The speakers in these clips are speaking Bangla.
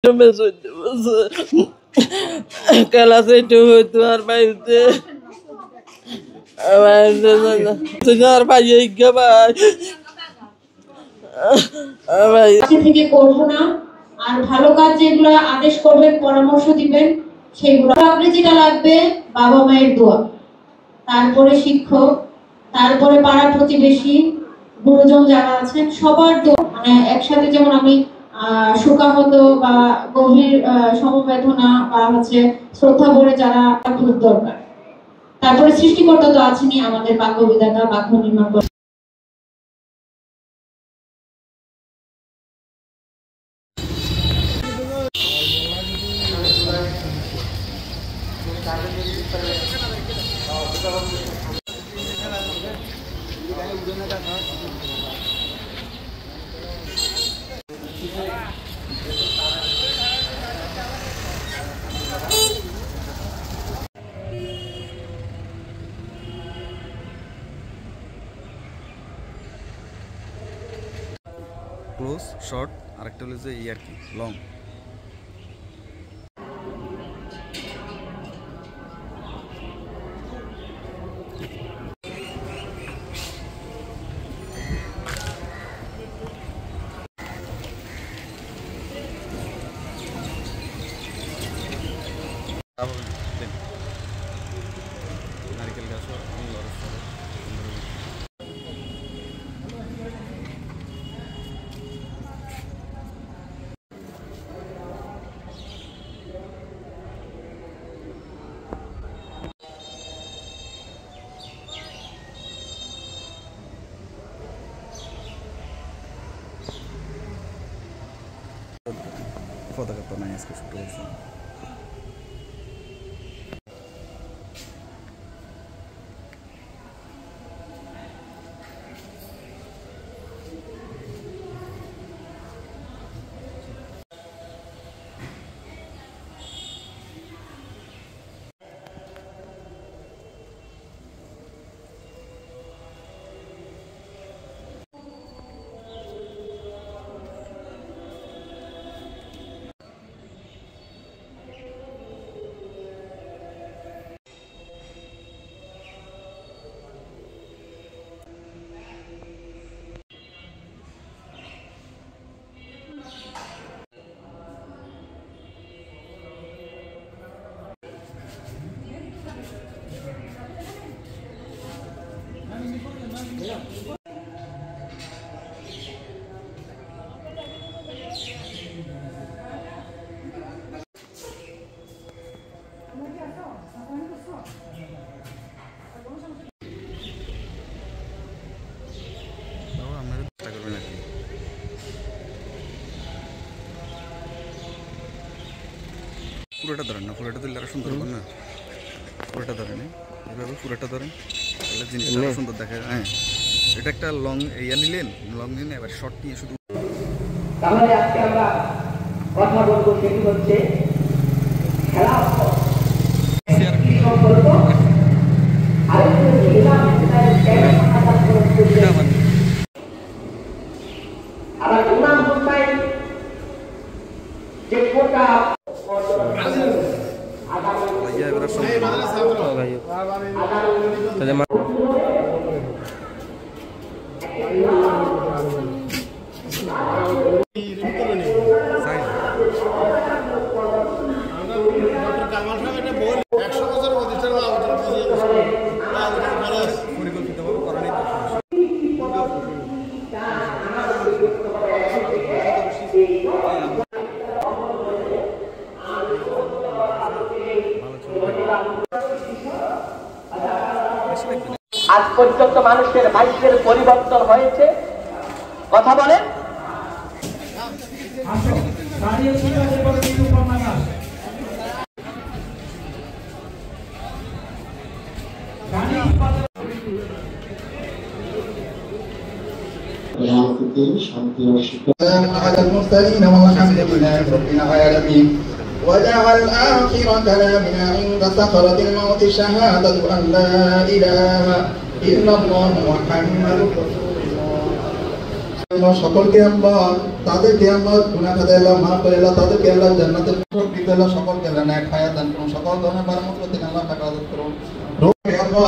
Clase itu apa itu? Segar banyak gabai. থেকে করব না আর ভালো কাজ যেগুলো আদেশ করবেন পরামর্শ দিবেন সেগুলো আপনি যেটা লাগবে বাবা মায়ের দোয়া তারপরে শিক্ষক তারপরে পাড়া প্রতিবেশী গুরুজন যারা আছেন সবার দোয়া মানে একসাথে যেমন আমি শোকাহত বা গভীর সমবেদনা বা হচ্ছে শ্রদ্ধা ভরে যারা খুব দরকার তারপরে সৃষ্টিকর্তা তো আছেনই আমাদের বাক্য বিধাতা বাক্য নির্মাণ করে ক্লোজ শর্ট আরেকটা হলো যে আর কি লং নারকেল গাছ পতাকা তো নাই আজকে শুরু হয়েছে পুরোটা ধরেন না পুরোটা দিলে আরো সুন্দর হবে না পুরোটা ধরেন এভাবে পুরোটা ধরেন তাহলে জিনিসটা আরো সুন্দর দেখা যায় হ্যাঁ এটা একটা লং ইয়া নিলেন লং নিন এবার শর্ট নিয়ে শুধু তাহলে আজকে আমরা কথা বলবো সেটি হচ্ছে খেলা আবার উনাম হোসাইন যে কোটা আজ পর্যন্ত মানুষের ভাগ্যের পরিবর্তন হয়েছে কথা বলেন وجعل آخر كلامنا عند سكرة الموت شهادة أن لا إله إلا الله محمد رسول الله সকলকে আল্লাহ তাদেরকে আল্লাহ গুনাহ খাতা আল্লাহ মাফ করে আল্লাহ তাদেরকে আল্লাহ জান্নাতের দিতে আল্লাহ সকলকে আল্লাহ নেক হায়াত দান করুন সকল ধরনের পারমত্র থেকে আল্লাহ হেফাজত করুন রোগে আল্লাহ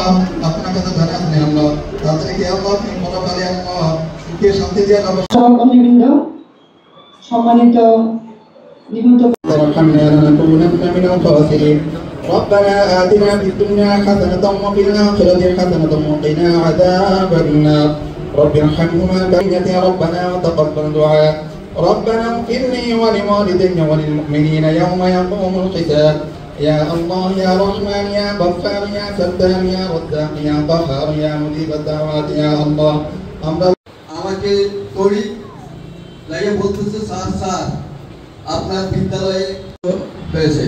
আপনার কাছে জানা আছে আল্লাহ তাদেরকে আল্লাহ আপনি পরকালে আল্লাহ সুখে শান্তি দিয়ে আল্লাহ সহকর্মীবৃন্দ সম্মানিত নিমন্ত্রণ رحمنا لنكونن من الخاسرين ربنا آتنا في الدنيا حسنة وفي الآخرة حسنة وقنا عذاب النار رب ارحمهما كما ربنا وتقبل دعاء ربنا اغفر لي ولوالدي وللمؤمنين يوم يقوم الحساب يا الله يا رحمن يا غفار يا ستار يا رزاق يا قهار يا مجيب الدعوات يا الله আমাকে তড়ি লাগে বলতেছে স্যার স্যার আপনার বিদ্যালয়ে হয়েছে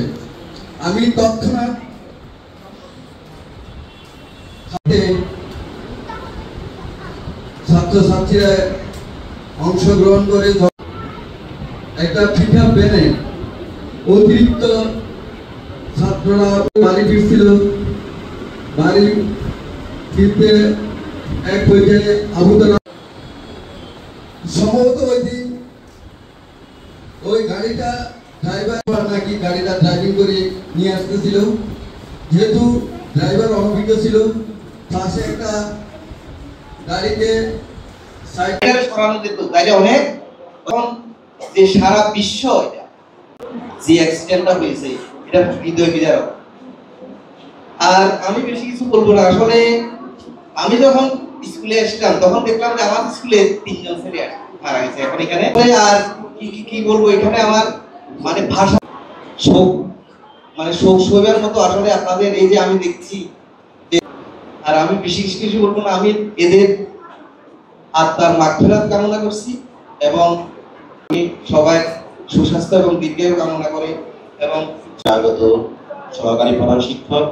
আমি তৎক্ষণাৎ ছাত্রছাত্রীরা অংশগ্রহণ করে একটা পিকআপ ভ্যানে অতিরিক্ত ছাত্ররা বাড়ি ফিরছিল বাড়ি ফিরতে এক পর্যায়ে আবুদা সম্ভবত ওই দিন ওই গাড়িটা ড্রাইভার নাকি গাড়িটা ড্রাইভিং করে নিয়ে আসতেছিল যেহেতু ড্রাইভার অভিজ্ঞ ছিল পাশে একটা গাড়িকে সাইকেল সরানো যেত তাইলে অনেক তখন যে সারা বিশ্ব এটা যে অ্যাক্সিডেন্টটা হয়েছে এটা হৃদয় বিদারক। আর আমি বেশি কিছু বলবো না, আসলে আমি যখন স্কুলে আসলাম তখন দেখলাম যে আমার স্কুলে 3 জন ছেলে মারা গেছে। এখন এখানে আর কি বলবো, এখানে আমার মানে ভাষা শোক মানে শোক শোবার মতো আসলে আপনাদের এই যে আমি দেখছি। আর আমি বেশি কিছু বলবো না, আমি এদের আত্মার মাগফিরাত কামনা করছি এবং আমি সবাই সুস্বাস্থ্য এবং দীর্ঘায়ু কামনা করে। এবং স্বাগত সহকারী প্রধান শিক্ষক,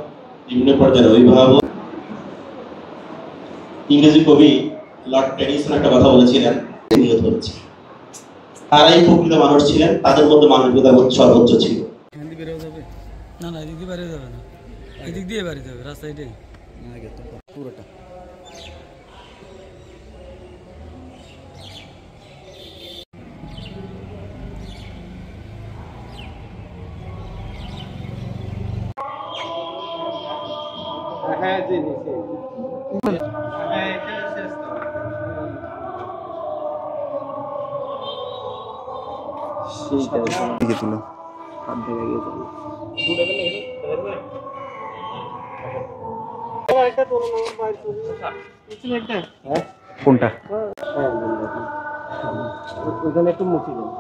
বিভিন্ন পর্যায়ের অভিভাবক। ইংরেজি কবি লর্ড টেনিসন একটা কথা বলেছিলেন, নিহত হয়েছে। তারাই প্রকৃত মানুষ ছিলেন, তাদের মধ্যে মানবিকতা সর্বোচ্চ ছিল। না না, এদিক দিয়ে বাড়ি যাবে না, এদিক দিয়ে বাড়ি যাবে, রাস্তা এটাই পুরোটা। কোনটা ওইখানে একটু মুছি দেন।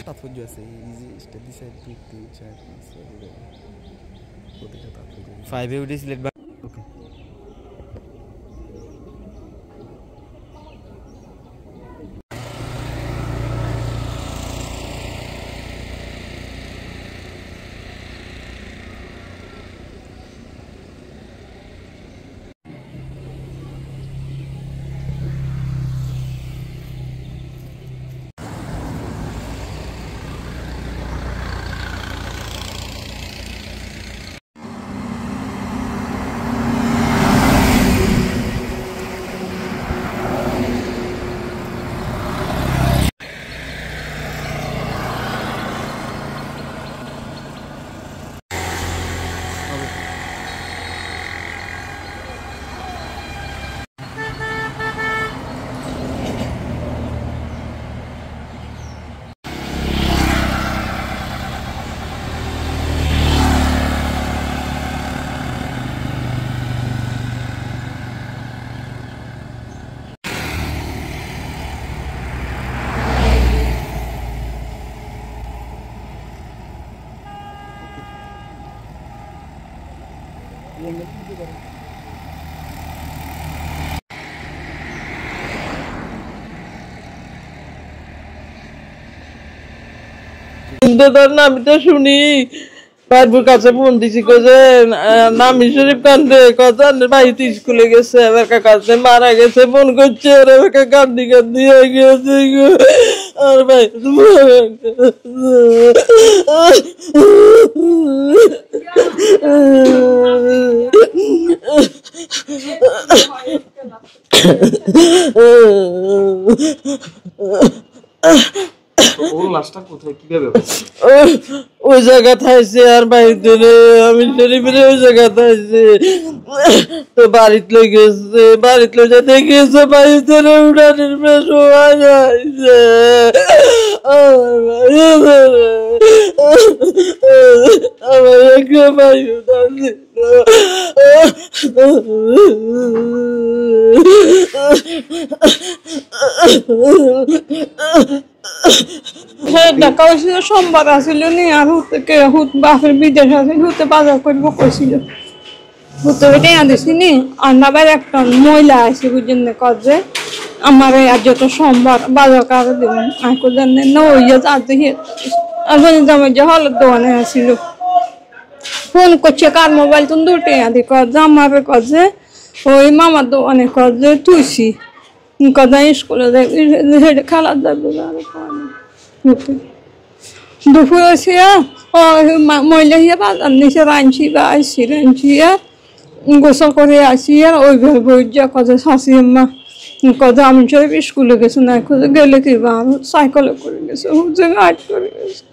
তাৎপর্য আছে, এই যে স্টেপ দিছে 2 3 4 5 6 প্রত্যেকটা তাৎপর্য 5 এ উঠে সিলেক্ট বা ওকে। তো ধর না আমি তো শুনি ভাইপুর কাছে ফোন দিছি কছে নামি শরীফ কান্দে কথা ভাইতে স্কুলে গেছে এবার কাছে মারা গেছে ফোন করছে আর এবার কান্দি কান্দি হয়ে গেছে আর ভাই ওই জায়গা থাইছে আর বাড়িতে আমি শরীফের ওই জায়গা থাইছে তো বাড়িতে লই গেছে বাড়িতে লই যা দেখেছে বাড়িতে উঠানের বেশ আইছে আমার একটা ভাই ঢাকা হয়েছিল সোমবার আসিল নি আর হুতে বাপের বিদেশ আসিল হুতে বাজার করব কইছিল হুতে টেয়া দিছিনি আন্নাবার একটা মহিলা আছে বুঝলেন কাজে আমার আজ যত সোমবার বাজার করে দেবেন আর কোথায় নইয়া আজ দেখি আর আমার যে হল দোকানে আসিল ফোন করছে কার মোবাইল তুমি দুটে আদি কাজ আমার কাজে ওই মামার দোকানে কাজে তুইছি কথা স্কুলে খেলা যাবে দুপুর এসে মহিলা হিয়া বাজার নিচে রাঁধছি বা আসছি রাঁধছিয়া গোসল করে আসি আর ওই বই যা কথা শাশি আম্মা কথা আমি সব স্কুলে গেছি না কোথাও গেলে কি বা সাইকেলে করে গেছে হুজে গাইড করে গেছে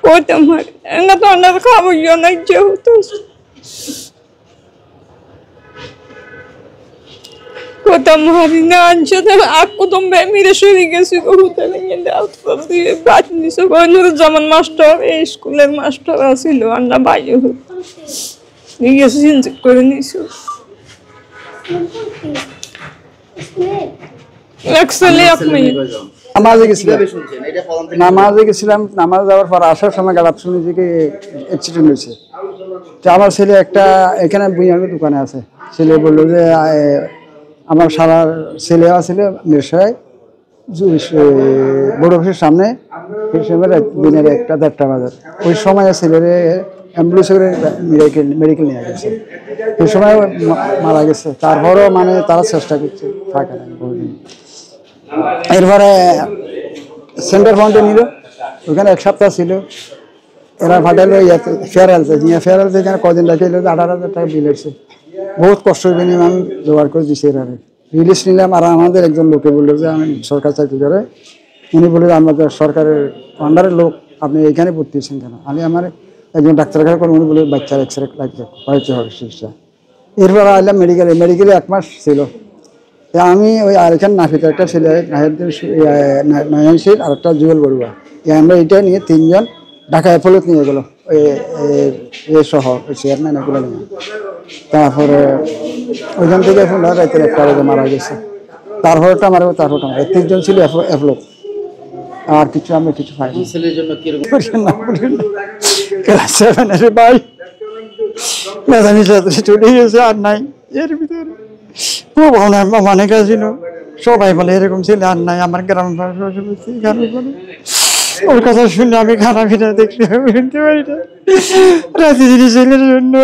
কইতাম হারি না তো অন্যের খাবো না যেহেতু কইতাম হারি না আনছে আকু তুমি মেরে শুয়ে গেছি কোথাও নিয়ে দাও দিয়ে বাদ নিছো কোনোর জামান মাস্টার এই স্কুলের মাস্টার আছিল আন্না বাইরে নিয়ে সিনজ করে নিছো নামাজে গেছিলাম নামাজ যাওয়ার পর আসার সময় গাড়াপ শুনি যে অ্যাক্সিডেন্ট হয়েছে তো আমার ছেলে একটা এখানে বুইয়াঙ্গের দোকানে আছে ছেলে বললো যে আমার সারা ছেলে ছিল নেশায় বড় অফিসের সামনে দিনের 1-1:30 বাজার ওই সময় ছেলেরে অ্যাম্বুলেন্স করে মেডিকেল নিয়ে গেছে ওই সময় মারা গেছে তারপরও মানে তারা চেষ্টা করছে থাকে না এরপরে সেন্টার ফাউন্ডে নিল ওখানে 1 সপ্তাহ ছিল এরা ফাটাইলো ফেয়ারহেলথে নিয়ে ফেয়ারহেলথে এখানে কদিন রাখে 18,000 টাকা বিল হয়েছে বহুত কষ্ট বিনিময় আমি জোগাড় করে দিচ্ছি এরা রিলিজ নিলাম আর আমাদের একজন লোকে বললো যে আমি সরকার চাকরি করে উনি বলে আমাদের সরকারের আন্ডারের লোক আপনি এইখানে ভর্তি হয়েছেন কেন আমি আমার একজন ডাক্তার কাছে করে উনি বলে বাচ্চার এক্সরে লাগবে হয়েছে হবে চিকিৎসা এরপর আইলাম মেডিকেলে 1 মাস ছিল আমি ওই আর এখানে নাফিতে একটা ছেলে নয়নশীল আর একটা জুয়েল বড়ুয়া আমরা এইটা নিয়ে 3 জন ঢাকা অ্যাপোলোত নিয়ে গেলো এ সহ চেয়ারম্যান এগুলো নিয়ে তারপরে ওইখান থেকে রাতের 1টা বাজে মারা গেছে তারপরটা মারা তারপরটা 3 জন ছিল অ্যাপোলোত আর কিছু আমরা কিছু পাইনি ছেলের জন্য কি ক্লাস 7 এর ভাই মেধাবী ছাত্র চলে গেছে আর নাই এর ভিতরে খুব অনেক ছিল সবাই বলে এরকম ছিল আর নাই আমার গ্রাম ওর কথা শুনে আমি খারাপ দেখতে পারি না রাতে ছেলের জন্য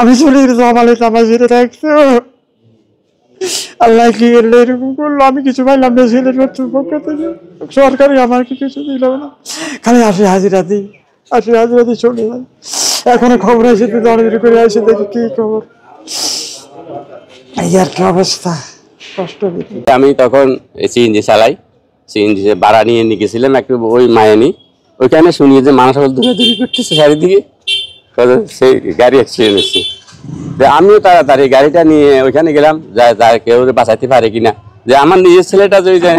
আমি চলে গেছি আমার ছেলে থাকতো আল্লাহ কি করলো এরকম করলো আমি কিছু পাইলাম না ছেলের পক্ষ থেকে সরকারি আমার কিছু দিল না খালি হাজিরা দিই চলে যায় এখনো খবর আছে তুই দরকারি করে আসে দেখি কি খবর এই আর কি অবস্থা কষ্ট আমি তখন সিএনজি চালাই সিএনজি ভাড়া নিয়ে গেছিলাম একটু ওই মায়ানি ওইখানে শুনি যে মানুষ দৌড়াদৌড়ি করতেছে চারিদিকে সেই গাড়ি অ্যাক্সিডেন্ট হচ্ছে আমিও তাড়াতাড়ি গাড়িটা নিয়ে ওইখানে গেলাম যা কেউ বাঁচাইতে পারে কিনা যে আমার নিজের ছেলেটা যদি যায়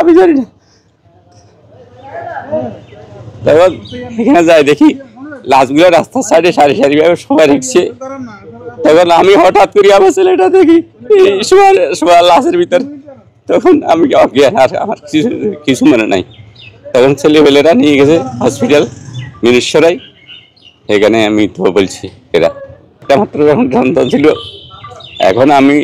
আমি জানি না তখন এখানে যাই দেখি লাশগুলো রাস্তার সাইডে সারি সারিভাবে সবাই রেখেছে তখন আমি হঠাৎ করি আমার ছেলেটা দেখি সবার লাশের ভিতর তখন আমি অজ্ঞান আর আমার কিছু মনে নাই তখন ছেলেপেলেরা নিয়ে গেছে হসপিটাল মিনেশ্বরাই এখানে আমি তো বলছি এরা একটা মাত্র যখন সন্তান ছিল এখন আমি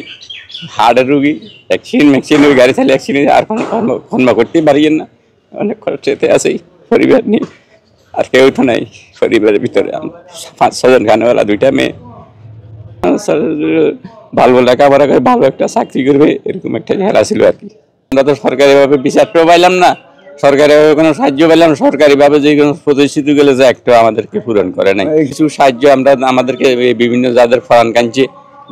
হার্টের রুগী ভ্যাকসিন ওই গাড়ি চালিয়ে অ্যাক্সিডেন্ট আর কোনো কর্ম করতেই পারি না অনেক খরচেতে আছি পরিবার নিয়ে, আর কেউ তো নাই পরিবারের ভিতরে। 5-6 জন গানওয়ালা, 2টা মেয়ে, ভালো লেখাপড়া করে ভালো একটা চাকরি করবে এরকম একটা হেলা ছিল আর কি। আমরা তো সরকারিভাবে বিচারটাও পাইলাম না, সরকারিভাবে কোনো সাহায্য পেলাম, সরকারিভাবে যে কোনো প্রতিশ্রুতিগুলো যে একটা আমাদেরকে পূরণ করে নাই। কিছু সাহায্য আমরা আমাদেরকে বিভিন্ন যাদের ফরান কাঞ্চে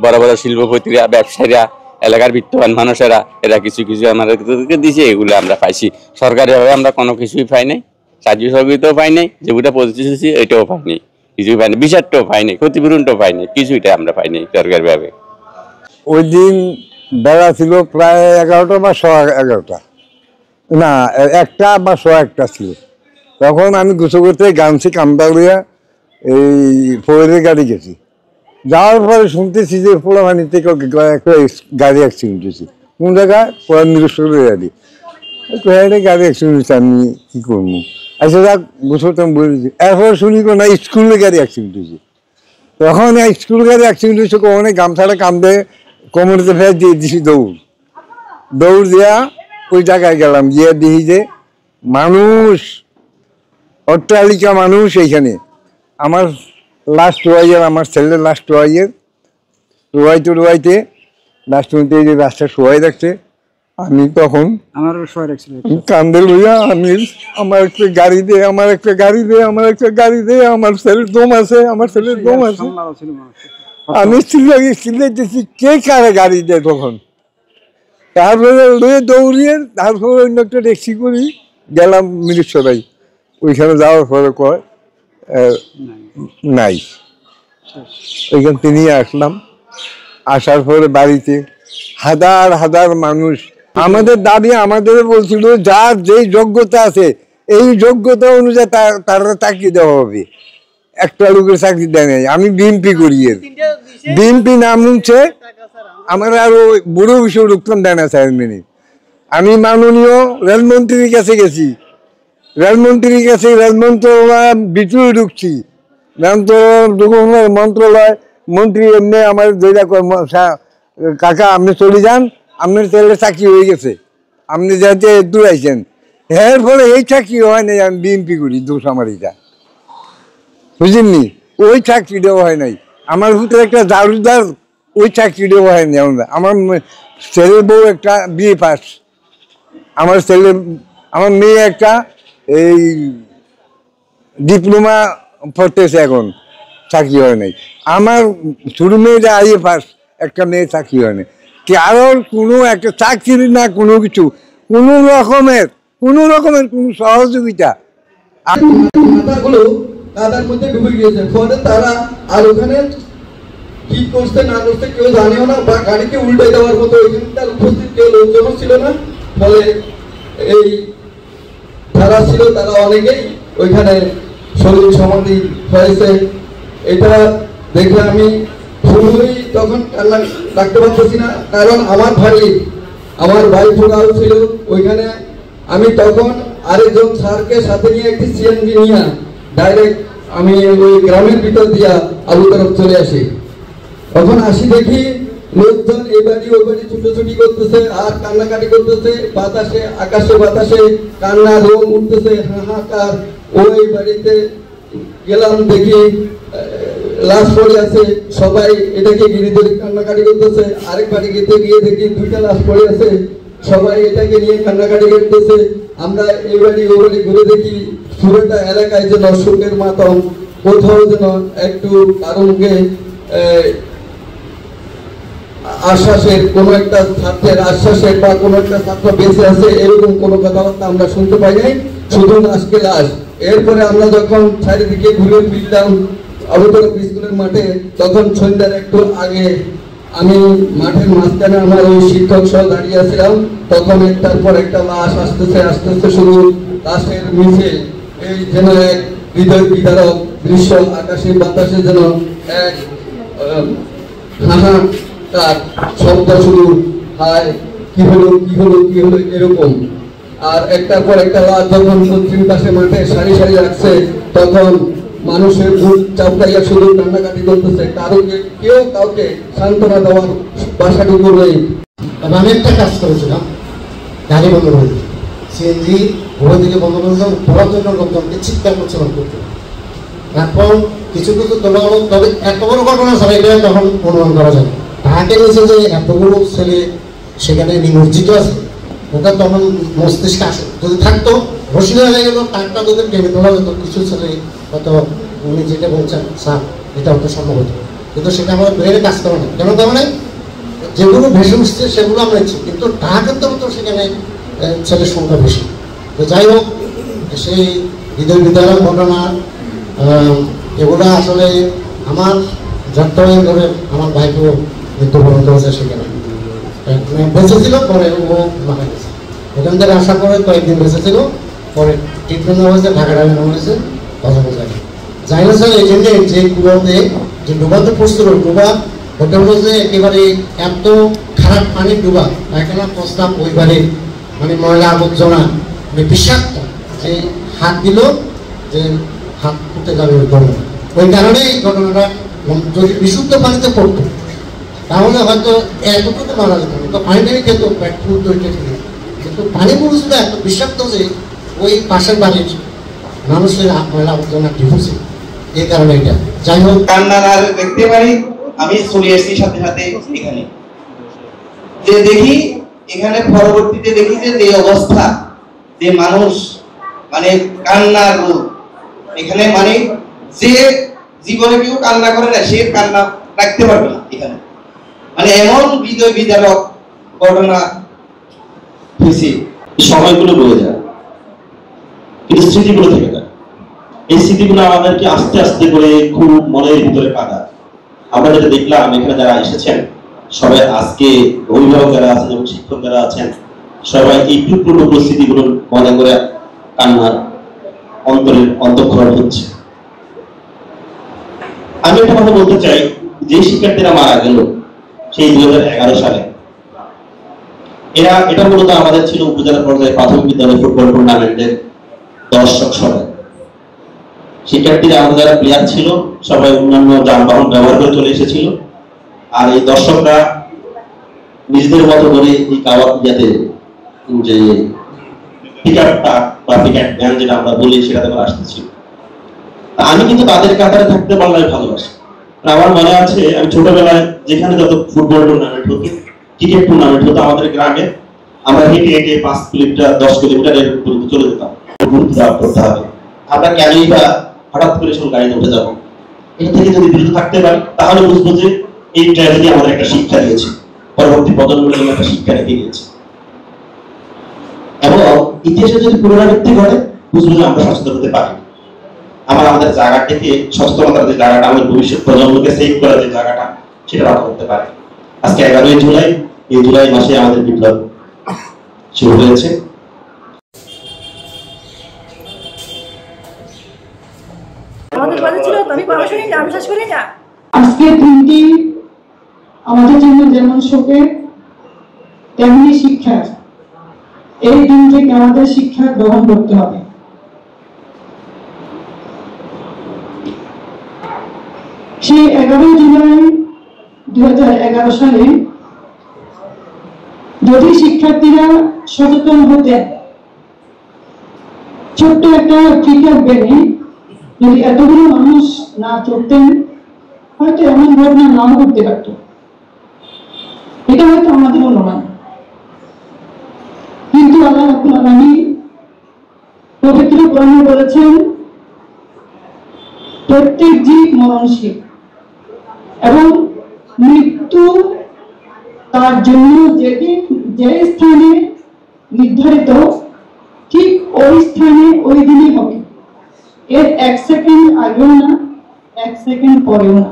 বড় বড় শিল্পপতিরা, ব্যবসায়ীরা, এলাকার বিত্তবান মানুষেরা এরা কিছু কিছু আমাদেরকে দিয়েছে, এগুলো আমরা পাইছি। সরকারিভাবে আমরা কোনো কিছুই পাই নাই, সাহায্য সহযোগিতাও পাই নাই, যেগুলো প্রতিশ্রুতি এটাও পাইনি, কিছুই পাইনি, বিচারটাও পাইনি, ক্ষতিপূরণটাও পাইনি, কিছুইটা আমরা পাইনি সরকারিভাবে। ওই দিন বেলা ছিল প্রায় 11টা বা 11:15, না 1টা বা 1:15 ছিল। তখন আমি গোসল করতে গামছি কামড়িয়া এই ফোরের গাড়ি গেছি, যাওয়ার পরে শুনতেছি যে পোড়ামানি থেকে একটা গাড়ি অ্যাক্সিডেন্ট হয়েছে। কোন জায়গায়? পোড়া নিরস্বরের গাড়ি। গাড়ি অ্যাক্সিডেন্ট হয়েছে, আমি কী করবো? আচ্ছা যাক, গোসলটা বলেছি। এরপরে শুনি না স্কুলের গাড়ি অ্যাক্সিডেন্ট হয়েছে। তখন স্কুল গাড়ি অ্যাক্সিডেন্ট হয়েছে, কখনো গামছাটা কামড়ে কোমরতে ফের দিয়ে দিছি দৌড় দিয়া ওই জায়গায় গেলাম, গিয়ে দেখি যে মানুষ, অট্টালিকা মানুষ। এইখানে আমার লাস্ট ওয়াইয়ের, আমার ছেলের লাস্ট ওয়াইয়ের রোয়াইতে লাস্ট মধ্যে এই যে রাস্তা শোয়াই রাখছে। আমি তখন কান্দে লইয়া আমি, আমার একটা গাড়ি দে, আমার একটা গাড়ি দে, আমার একটা গাড়ি দে, আমার ছেলের দম আছে, আমার ছেলের দম আছে। আমি চিল্লাইতেছি কে কারে গাড়ি দেয়। তখন তারপরে দৌড়িয়ে তারপরে অন্য একটা ট্যাক্সি করি গেলাম মিরিকসরাই। ওইখানে যাওয়ার পরে কয় নাই, ওইখান থেকে নিয়ে আসলাম। আসার পরে বাড়িতে হাজার হাজার মানুষ। আমাদের দাবি, আমাদের বলছিল যার যেই যোগ্যতা আছে এই যোগ্যতা অনুযায়ী তারা চাকরি দেওয়া হবে। একটা লোকের চাকরি দেয় নাই। আমি বিএমপি করি, বিএমপি নাম শুনছে আমার, আরো বুড়ো বিষয় ঢুকতাম দেয় না চেয়ারম্যানে। আমি মাননীয় রেলমন্ত্রীর কাছে গেছি, রেলমন্ত্রণালয় ভিতরে ঢুকছি, মন্ত্রণালয় মন্ত্রী এমনি আমার দৈরা কাকা আপনি চলে যান, আপনার ছেলের চাকরি হয়ে গেছে, আপনি যাতে দূরাইছেন। এর ফলে এই চাকরি হয় নাই, আমি বিএমপি করি, দোষ আমার এটা, বুঝলেননি? ওই চাকরি দেওয়া হয় নাই। আমার ভিতরে একটা দারুদার, ওই চাকরি দেওয়া হয় নাই। আমার ছেলের বউ একটা বিএ পাস, আমার মেয়ে একটা এই ডিপ্লোমা পড়তেছে, এখন চাকরি হয় নাই। আমার ছোট মেয়েটা আইএ পাস, একটা মেয়ে চাকরি হয় নাই। কারোর কোনো একটা চাকরি না, কোনো কিছু, কোনো রকমের কোনো সহযোগিতা। মাথাগুলো কাদার মধ্যে ডুবে গিয়েছে, ফলে তারা আর ওখানে কি করছে না করছে কেউ জানেও না, বা গাড়িকে উল্টে দেওয়ার মতো ওইখানকার উপস্থিত কেউ লোকজন ছিল না। ফলে এই যারা ছিল তারা অনেকেই ওইখানে শরীর সমাধি হয়েছে। এটা দেখে আমি শুরুই তখন কান্না ডাকতে পারতেছি না, কারণ আমার ভাই ফোকাও ছিল ওইখানে। আমি তখন আরেকজন স্যারকে সাথে নিয়ে একটি সিএনজি নিয়ে ডাইরেক্ট আমি ওই গ্রামের ভিতর দিয়া আলু তরফ চলে আসি। তখন আসি দেখি লোকজন এই বাড়ি ওই বাড়ি ছুটোছুটি করতেছে আর কান্নাকাটি করতেছে, বাতাসে আকাশে বাতাসে কান্না রোগ উঠতেছে, হাহাকার। ওই বাড়িতে গেলাম, দেখি লাশ পড়ে আছে, সবাই এটাকে ঘিরে ধরে কান্নাকাটি করতেছে। আরেক বাড়ি গিয়ে দেখি 2টা লাশ পড়ে আছে, সবাই এটাকে নিয়ে কান্নাকাটি করতেছে। আমরা এই বাড়ি ওই বাড়ি ঘুরে দেখি পুরোটা এলাকায় যেন শোকের মাতম, কোথাও যেন একটু কারণকে আশ্বাসের, কোনো একটা ছাত্রের আশ্বাসের বা কোনো একটা ছাত্র বেঁচে আছে এরকম কোনো কথাবার্তা আমরা শুনতে পাই নাই, শুধু আজকে লাশ। এরপরে আমরা যখন চারিদিকে ঘুরে ফিরলাম আবুতরফ স্কুলের মাঠে, তখন সন্ধ্যার একটু আগে আমি মাঠের মাঝখানে আমার ওই শিক্ষক সহ দাঁড়িয়ে ছিলাম। তখন একটার পর একটা লাশ আসতেছে শুধু লাশের মিছিল। এই যেন এক হৃদয় বিদারক দৃশ্য, আকাশে বাতাসে যেন এক হাহাকার শব্দ, শুধু হায় কি হলো এরকম। আর একটার পর একটা লাশ যখন পশ্চিম পাশে মাঠে সারি সারি রাখছে, তখন মানুষের বুক চাপড়াইয়া শুধু কান্নাকাটি করতেছে, কেউ কাউকে সান্ত্বনা দেওয়ার ভাষাটুকু নেই। আমি একটা কাজ করেছিলাম, গাড়ি বন্ধ করে সিএনজি ভোরের দিকে বঙ্গবন্ধু ধরার জন্য লোকজনকে চিৎকার করছিলাম করতে। এখন কিছু কিছু তোলা হলো, তবে এত বড় ঘটনা ছাড়া এটা তখন অনুমান করা যায়। ঢাকে নিয়েছে যে এতগুলো ছেলে সেখানে নিমজ্জিত আছে, ওটা তখন মস্তিষ্কে আসে। যদি থাকতো রসিদ হয়ে গেল, টাকটা যদি টেনে তোলা হতো, কিছু ছেলে হয়তো উনি যেটা বলছেন স্যার এটা হতে সম্ভব হতো, কিন্তু সেটা আমার ব্রেনে কাজ করে না। কেন তার মানে যেগুলো ভেসে উঠছে সেগুলো আমরা ইচ্ছি, কিন্তু ঢাকার তো সেখানে ছেলের সংখ্যা বেশি। তো যাই হোক, সেই হৃদয় বিদ্যালয় ঘটনা এগুলো আসলে আমার যাত্রায় ধরে আমার ভাইকেও মৃত্যুবরণ করেছে, সেখানে বেঁচে ছিল, পরে ও মারা গেছে। এখান থেকে আসার পরে কয়েকদিন বেঁচে ছিল, পরে ট্রিটমেন্ট নেওয়া হয়েছে, ঢাকা নেওয়া হয়েছে, কথা বোঝা যায়। যাই না স্যার, এই জন্যে যে কুয়াতে যে ডুবাতে পড়ছিল, ডুবা ওটা হলো যে একেবারে এত খারাপ পানির ডুবা, পায়খানা প্রস্তাব ওইবারে মানে ময়লা আবর্জনা মানে বিষাক্ত, যে হাত দিল যে হাত ফুটে যাবে ওই ঘটনা। ওই কারণে এই ঘটনাটা যদি বিশুদ্ধ পানিতে পড়তো তাহলে হয়তো এতটুকু মারা যেত না, তো পানি টানি খেত, পেট ফুট দইটা খেলে। কিন্তু পানি পড়ছিল এত বিষাক্ত যে ওই পাশের বাড়ির মানুষের ময়লা আবর্জনা ঢুকছে, এই কারণে এটা। যাই হোক, কান্নার আর দেখতে পারি আমি চলে এসেছি সাথে সাথে এখানে, যে দেখি এখানে পরবর্তীতে দেখি যে অবস্থা, যে মানুষ মানে কান্নার রূপ এখানে, মানে যে জীবনে কেউ কান্না করে না সে কান্না রাখতে পারবে না এখানে, মানে এমন হৃদয় বিদারক ঘটনা হয়েছে। সময়গুলো বয়ে যায় কিন্তু স্মৃতিগুলো থেকে যায়। এই স্মৃতিগুলো আমাদেরকে আস্তে আস্তে করে খুব মনের ভিতরে কাঁদা। আমরা যেটা দেখলাম এখানে যারা এসেছেন সবাই, আজকে অভিভাবক যারা আছেন এবং শিক্ষক যারা আছেন, সবাই এই টুকরো স্মৃতিগুলো মনে করে কান্নার অন্তরের অন্তঃক্ষরণ হচ্ছে। আমি একটা কথা বলতে চাই, যে শিক্ষার্থীরা মারা গেল সেই 2011 সালে, এটা মূলত আমাদের ছিল উপজেলা পর্যায়ে প্রাথমিক বিদ্যালয় ফুটবল টুর্নামেন্টের দর্শক সবাই। শিক্ষার্থীরা আমাদের যারা প্লেয়ার ছিল সবাই অন্যান্য যানবাহন ব্যবহার করে চলে এসেছিল, আর এই দর্শকরা নিজেদের মতো করে এই কাওয়াতে যে পিকআপ ট্রাক বা পিকআপ ভ্যান যেটা আমরা বলি সেটাতে করে আসতেছিল। আমি কিন্তু তাদের কাতারে থাকতে পারলে ভালোবাসি। আমার মনে আছে আমি ছোটবেলায় যেখানে যত ফুটবল টুর্নামেন্ট হতো, ক্রিকেট টুর্নামেন্ট হতো আমাদের গ্রামে, আমরা হেঁটে হেঁটে 5 কিলোমিটার 10 কিলোমিটারের চলে যেতাম করতে হবে। আমরা কেনই বা হঠাৎ করে সব গাড়িতে উঠে যাবো? এটা থেকে যদি বিরত থাকতে পারি তাহলে বুঝবো যে এই ট্র্যাজেডি আমাদের একটা শিক্ষা দিয়েছে, পরবর্তী প্রজন্মের জন্য একটা শিক্ষা রেখে দিয়েছে। এবং ইতিহাসে যদি পুনরাবৃত্তি ঘটে বুঝবো যে আমরা সচেতন হতে পারি। আমাদের জায়গা থেকে সচেতনতার যে জায়গাটা, আমাদের ভবিষ্যৎ প্রজন্মকে সেভ করার যে জায়গাটা, সেটা রক্ষা করতে পারে। আজকে 11ই জুলাই, এই জুলাই মাসে আমাদের বিপ্লব শুরু হয়েছে। আজকের দিনটি আমাদের জন্য যেমন শোকের তেমনি শিক্ষার। এই দিন থেকে আমাদের শিক্ষা গ্রহণ করতে হবে। সেই 11ই জুলাই 2011 সালে যদি শিক্ষার্থীরা সচেতন হতেন, ছোট্ট একটা ক্রিকেট ব্যানে যদি এতগুলো মানুষ না চড়তেন, হয়তো এমন ঘটনা নাও ঘটতে পারত। এটা হয়তো আমাদের অনুমান, কিন্তু আল্লাহ রাব্বুল আলামিন পবিত্র কোরআনে বলেছেন প্রত্যেক জীব মরণশীল এবং মৃত্যু তার জন্য যেদিন যে স্থানে নির্ধারিত ঠিক ওই স্থানে ওই দিনই হবে। এর 1 সেকেন্ড আগেও না, 1 সেকেন্ড পরেও না।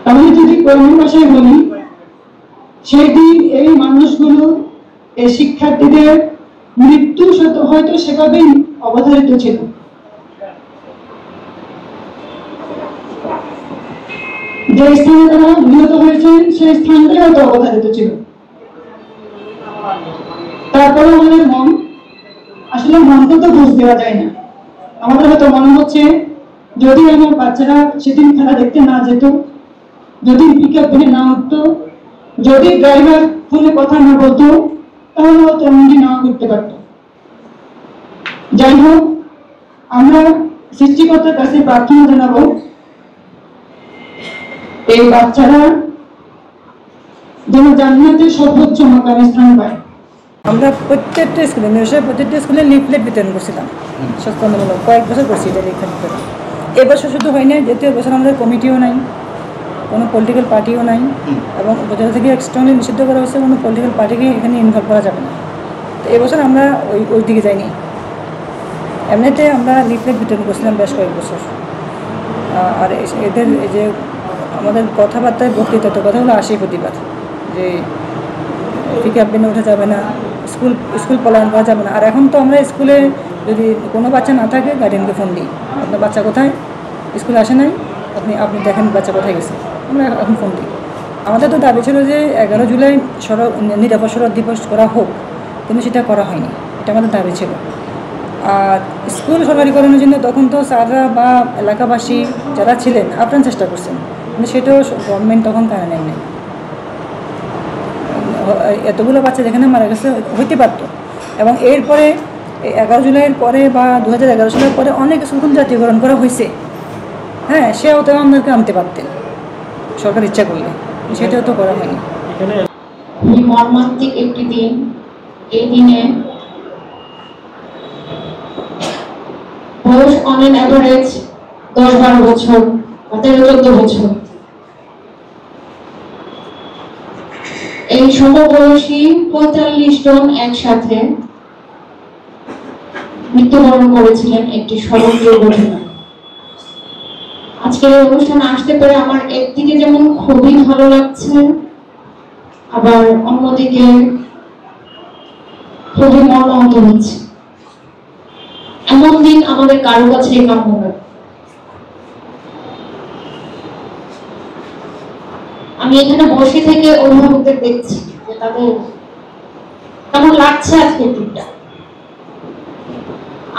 তাহলে যদি কোরআনের ভাষায় বলি, সেই দিন এই মানুষগুলো, এই শিক্ষার্থীদের মৃত্যু হয়তো সেভাবেই অবধারিত ছিল। যে স্থানে তারা নিহত হয়েছেন সেই স্থানটাই হয়তো অবধারিত ছিল। তারপরে আমাদের মন, আসলে মনকে তো বুঝ দেওয়া যায় না। আমাদের হয়তো মনে হচ্ছে যদি আমার বাচ্চারা সেদিন খেলা দেখতে না যেত, যদি পিকআপ ভ্যানে না উঠতো, যদি ড্রাইভার ফোনে কথা না বলতো, তাহলে হয়তো এমনটি না করতে পারত। যাই হোক, আমরা সৃষ্টিকর্তার কাছে প্রার্থনা জানাবো এই বাচ্চারা যেন জান্নাতের সর্বোচ্চ মাকামে স্থান পায়। আমরা প্রত্যেকটা স্কুলে প্রত্যেকটা স্কুলে লিফলেট বিতরণ করছিলাম, সচেতনমূলক কয়েক বছর করছি এটা লিফলেট বিতরণ। এবছর শুধু হয় না, যেহেতু এবছর আমাদের কমিটিও নাই, কোনো পলিটিক্যাল পার্টিও নাই, এবং উপজেলা থেকে এক্সট্রালি নিষিদ্ধ করা হয়েছে, কোনো পলিটিক্যাল পার্টিকে এখানে ইনভলভ করা যাবে না। তো এবছর আমরা ওই দিকে যাইনি। এমনিতে আমরা লিফলেট বিতরণ করছিলাম বেশ কয়েক বছর। আর এদের এই যে আমাদের কথাবার্তায় বক্তৃতা, তো কথাগুলো আসে প্রতিবার যে পিকআপ ভ্যানে ওঠা যাবে না, স্কুল পলায়ন করা যাবে না। আর এখন তো আমরা স্কুলে যদি কোনো বাচ্চা না থাকে গার্ডিয়ানকে ফোন দিই, আপনার বাচ্চা কোথায়, স্কুলে আসে নাই, আপনি দেখেন বাচ্চা কোথায় গেছে, আমরা এখন ফোন দিই। আমাদের তো দাবি ছিল যে 11 জুলাই নিরাপদ সড়ক দিবস করা হোক, কিন্তু সেটা করা হয়নি, এটা আমাদের দাবি ছিল। আর স্কুল সরকারিকরণের জন্য তখন তো স্যাররা বা এলাকাবাসী যারা ছিলেন আপ্রাণ চেষ্টা করছেন, কিন্তু সেটাও গভর্নমেন্ট তখন কানে নেয় নাই। এতগুলো বাচ্চা যেখানে মারা গেছে হইতে পারত। এবং এরপরে 11 জুলাইয়ের পরে বা 2011 সালের পরে অনেক স্কুল জাতীয়করণ করা হয়েছে। হ্যাঁ, সেও তো আমাদেরকে আনতে পারতেন সরকার ইচ্ছা করলে, সেটাও তো করা হয়নি। মর্মান্তিক একটি দিন। এই দিনে বয়স অন এন অ্যাভারেজ 10-12 বছর বা 13-14 বছর। এই সমবয়সী 45 জন একসাথে মৃত্যুবরণ করেছিলেন একটি সড়ক দুর্ঘটনায়। আজকের এই অনুষ্ঠানে আসতে পেরে আমার একদিকে যেমন খুবই ভালো লাগছে, আবার অন্যদিকে খুবই মর্মাহত হচ্ছে। এমন দিন আমাদের কারো কাছে কাম্য নয়। আমি এখানে বসে থেকে অভিভাবকদের দেখছি যে তাদের কেমন লাগছে আজকের দিনটা।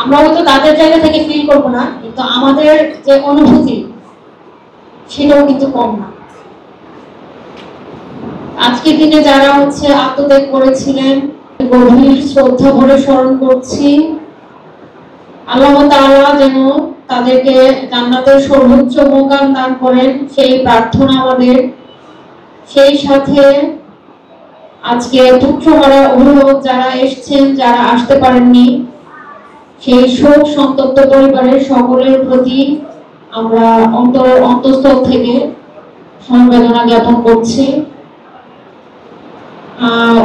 আমরা হয়তো তাদের জায়গা থেকে ফিল করবো না, কিন্তু আমাদের যে অনুভূতি সেটাও কিন্তু কম না। আজকের দিনে যারা আত্মত্যাগ করেছিলেন, গভীর শ্রদ্ধা ভরে স্মরণ করছি। আল্লাহ তাআলা যেন তাদেরকে জান্নাতের সর্বোচ্চ মোকাম দান করেন, সেই প্রার্থনা আমাদের। সেই সাথে আজকে পুত্রহারা অভিভাবক যারা এসেছেন, যারা আসতে পারেননি, সেই শোক সন্তপ্ত পরিবারের সকলের প্রতি আমরা অন্তঃস্থল থেকে সমবেদনা জ্ঞাপন করছি।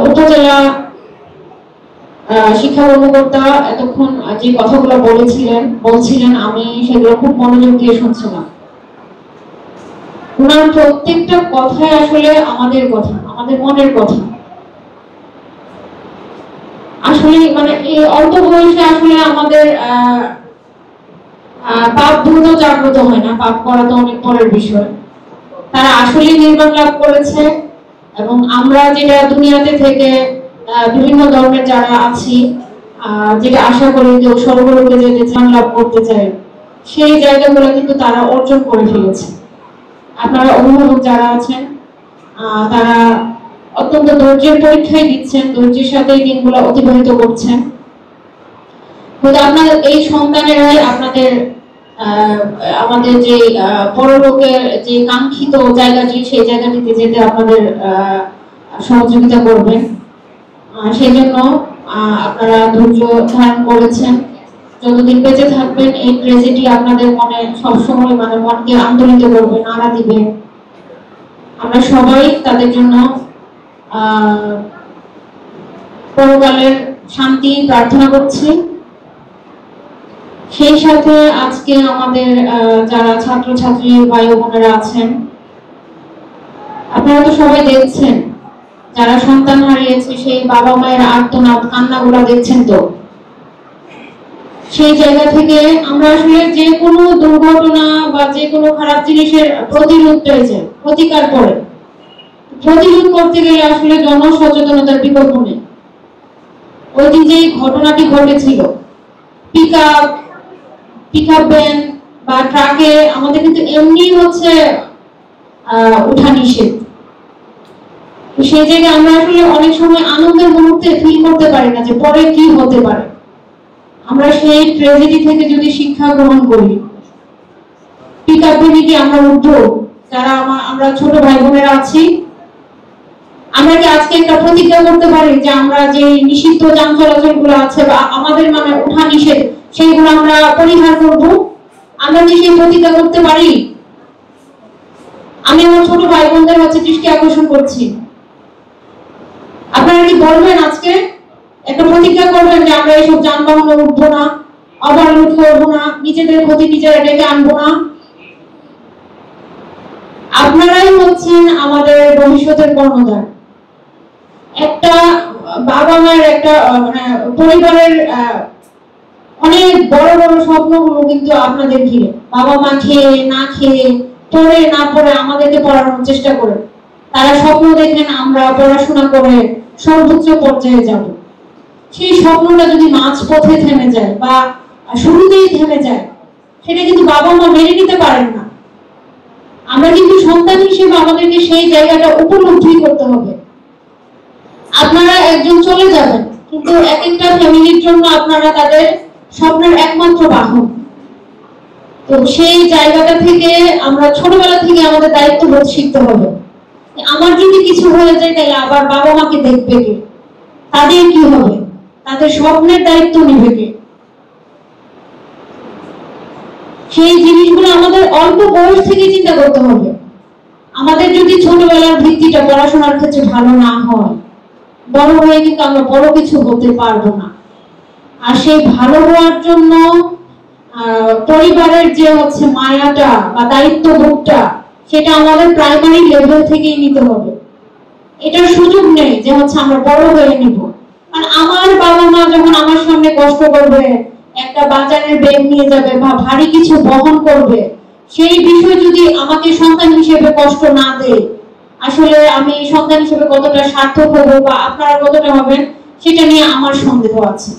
উপজেলা শিক্ষা কর্মকর্তা এতক্ষণ যে কথাগুলো বলছিলেন আমি সেগুলো খুব মনোযোগ দিয়ে শুনছিলাম। ওনার প্রত্যেকটা কথাই আসলে আমাদের কথা, আমাদের মনের কথা। আসলে মানে এই অল্প বয়সে আসলে আমাদের পাপ দ্রুত জাগ্রত হয় না, পাপ করা তো অনেক পরের বিষয়। তারা আসলে নির্বাণ লাভ করেছে, এবং আমরা যেটা দুনিয়াতে থেকে বিভিন্ন ধর্মের যারা আছি, যেটা আশা করি যে স্বর্গলোকে যেতে নির্বাণ লাভ করতে চাই, সেই জায়গাগুলো কিন্তু তারা অর্জন করে ফেলেছে। আপনারা অভিভাবক যারা আছেন তারা অত্যন্ত ধৈর্যের পরীক্ষায় দিচ্ছেন, ধৈর্যের সাথে এই দিনগুলো অতিবাহিত করছেন। কিন্তু আপনাদের এই সন্তানেরাই আপনাদের আমাদের যে পরলোকের যে কাঙ্ক্ষিত জায়গাটি, সেই জায়গাটিতে যেতে আপনাদের সহযোগিতা করবেন। সেই জন্য আপনারা ধৈর্য ধারণ করেছেন। যতদিন বেঁচে থাকবেন এই ট্রেজেডি আপনাদের মনে সবসময় মানে মনকে আন্দোলিত করবে, নাড়া দিবে। আমরা সবাই তাদের জন্য পরকালের শান্তি প্রার্থনা করছি। সেই সাথে আজকে আমাদের যারা ছাত্রছাত্রী ভাই বোনেরা আছেন, আপনারা তো সবাই দেখছেন, যারা সন্তান হারিয়েছে সেই বাবা মায়ের আর্তনাদ কান্নাগুলো দেখছেন। তো সেই জায়গা থেকে আমরা আসলে যে কোনো দুর্ঘটনা বা যে কোনো খারাপ জিনিসের প্রতিরোধ রয়েছে, প্রতিকার করে প্রতিরোধ করতে গেলে আসলে জনসচেতনতার বিকল্প নেই। ওই দিন যে ঘটনাটি ঘটেছিল, পিকআপ ভ্যান বা ট্রাকে আমাদের কিন্তু এমনি উঠা নিষেধ। সেই জায়গায় আমরা আসলে অনেক সময় আনন্দের মুহূর্তে ফিল করতে পারি না যে পরে কি হতে পারে। আমরা সেই ট্র্যাজেডি থেকে যদি শিক্ষা গ্রহণ করি, পিক আপ ভেবে আমরা উঠবো, যারা আমরা ছোট ভাই বোনেরা আছি, আমরা কি আজকে একটা প্রতিজ্ঞা করতে পারি যে আমরা যে নিষিদ্ধ যান চলাচল গুলো আছে বা আমাদের মানে উঠা নিষেধ সেইগুলো আমরা পরিহার করব? আমরা কি সেই প্রতিজ্ঞা করতে পারি? আমি আমার ছোট ভাই বোনদের দৃষ্টি আকর্ষণ করছি, আপনারা কি বলবেন আজকে একটা প্রতিজ্ঞা করবেন যে আমরা এইসব যানবাহনে উঠবো না, ওভারলোড করবো না, নিজেদের ক্ষতি নিজেরা ডেকে আনবো না? আপনারাই হচ্ছেন আমাদের ভবিষ্যতের কর্ণধার। একটা বাবা মায়ের একটা মানে পরিবারের অনেক বড় বড় স্বপ্নগুলো কিন্তু আপনাদের ঘিরে। বাবা মা খেয়ে না খেয়ে, পড়ে না পড়ে আমাদেরকে পড়ানোর চেষ্টা করে, তারা স্বপ্ন দেখেন আমরা পড়াশোনা করে সর্বোচ্চ পর্যায়ে যাব। সেই স্বপ্নটা যদি মাঝ পথে থেমে যায় বা শুরুতেই থেমে যায়, সেটা কিন্তু বাবা মা মেনে নিতে পারেন না। আমরা কিন্তু সন্তান হিসেবে আমাদেরকে সেই জায়গাটা উপলব্ধি করতে হবে। আপনারা একজন চলে যাবেন, কিন্তু এক একটা ফ্যামিলির জন্য আপনারা তাদের স্বপ্নের একমাত্র বাহন। তো সেই জায়গাটা থেকে আমরা ছোটবেলা থেকে আমাদের দায়িত্ববোধ শিখতে হবে। আমার যদি কিছু হয়ে যায় তাহলে আবার বাবা মাকে দেখবে কে, তাদের কি হবে, তাদের স্বপ্নের দায়িত্ব নেবে কে? সেই জিনিসগুলো আমাদের অল্প বয়স থেকে চিন্তা করতে হবে। আমাদের যদি ছোটবেলার ভিত্তিটা পড়াশোনার ক্ষেত্রে ভালো না হয়, বড় হয়ে কিন্তু আমরা বড় কিছু হতে পারবো না। আর সেই ভালো হওয়ার জন্য পরিবারের যে মায়াটা বা দায়িত্ববোধটা, সেটা আমাদের প্রাইমারি লেভেল থেকেই নিতে হবে। এটার সুযোগ নেই যে আমরা বড় হয়ে নিব। কারণ আমার বাবা মা যখন আমার সামনে কষ্ট করবে, একটা বাজারের ব্যাগ নিয়ে যাবে বা ভারী কিছু বহন করবে, সেই বিষয় যদি আমাকে সন্তান হিসেবে কষ্ট না দেয়, আসলে আমি সন্তান হিসেবে কতটা সার্থক হবো বা আপনারা কতটা হবেন সেটা নিয়ে আমার সন্দেহ আছে।